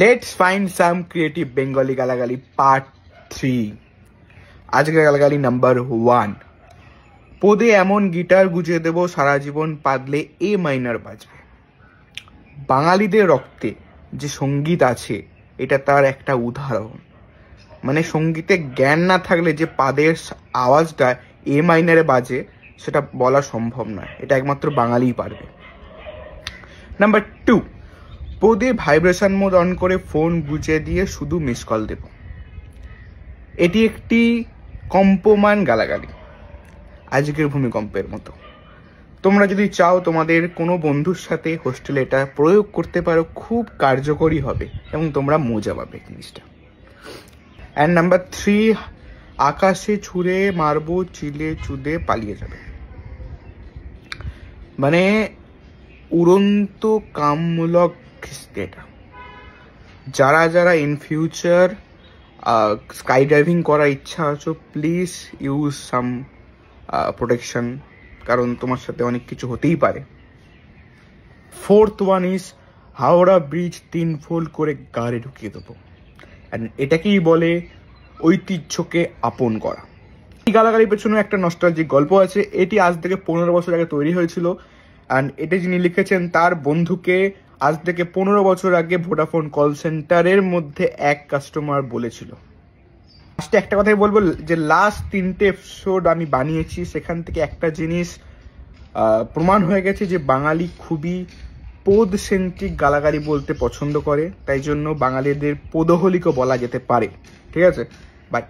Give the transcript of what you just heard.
Let's find some creative Bengali গালাগালি part 3। আজকের গালাগালি নাম্বার 1। পদে এমন গিটার গুঁজে দেব সারা জীবন পাদলে এ মাইনার বাজবে। বাঙালিদের রক্তে যে সঙ্গীত আছে এটা তার একটা উদাহরণ। মানে সঙ্গীতে জ্ঞান না থাকলে যে পাদের আওয়াজটা এ মাইনারে বাজে সেটা বলা সম্ভব নয়, এটা একমাত্র বাঙালিই পারবে। নাম্বার 2, পদে ভাইব্রেশন মোড অন করে ফোন গুঁজে দিয়ে শুধু মিস কল দেব। এটি একটি কম্পমান গালাগালি, আজকের ভূমিকম্পের মতো। তোমরা যদি চাও তোমাদের কোনো বন্ধুর সাথে হোস্টেলে এটা প্রয়োগ করতে পারো, খুব কার্যকরী হবে এবং তোমরা মজা পাবে জিনিসটা। অ্যান্ড নাম্বার 3, আকাশে ছুঁড়ে মারবো চিলে চুদে পালিয়ে যাবে। মানে উড়ন্ত কামমূলক এটা। যারা যারা ইন ফিউচার স্কাই ডাইভিং করার ইচ্ছা আছো, প্লিজ ইউজ সাম প্রোটেকশন, কারণ তোমার সাথে অনেক কিছু হতেই পারে। 4th one is Howrah bridge 3 fold করে গাড়ি ঢুকিয়ে দেবো। অ্যান্ড এটাকেই বলে ঐতিহ্যকে আপন করা। এই গালাগালির পেছনে একটা নস্টালজিক গল্প আছে। এটি আজ থেকে 15 বছর আগে তৈরি হয়েছিল। অ্যান্ড এটা যিনি লিখেছেন তার বন্ধুকে আজ থেকে 15 বছর আগে ভোডাফোন কল সেন্টারের মধ্যে এক কাস্টমার বলেছিল। লাস্টে একটা কথাই বলবো যে লাস্ট 3টে এপিসোড আমি বানিয়েছি, সেখান থেকে একটা জিনিস প্রমাণ হয়ে গেছে যে বাঙালি খুবই পদ সেন্ট্রিক গালাগালি বলতে পছন্দ করে, তাই জন্য বাঙালিদের পদহলিকও বলা যেতে পারে। ঠিক আছে, বাই।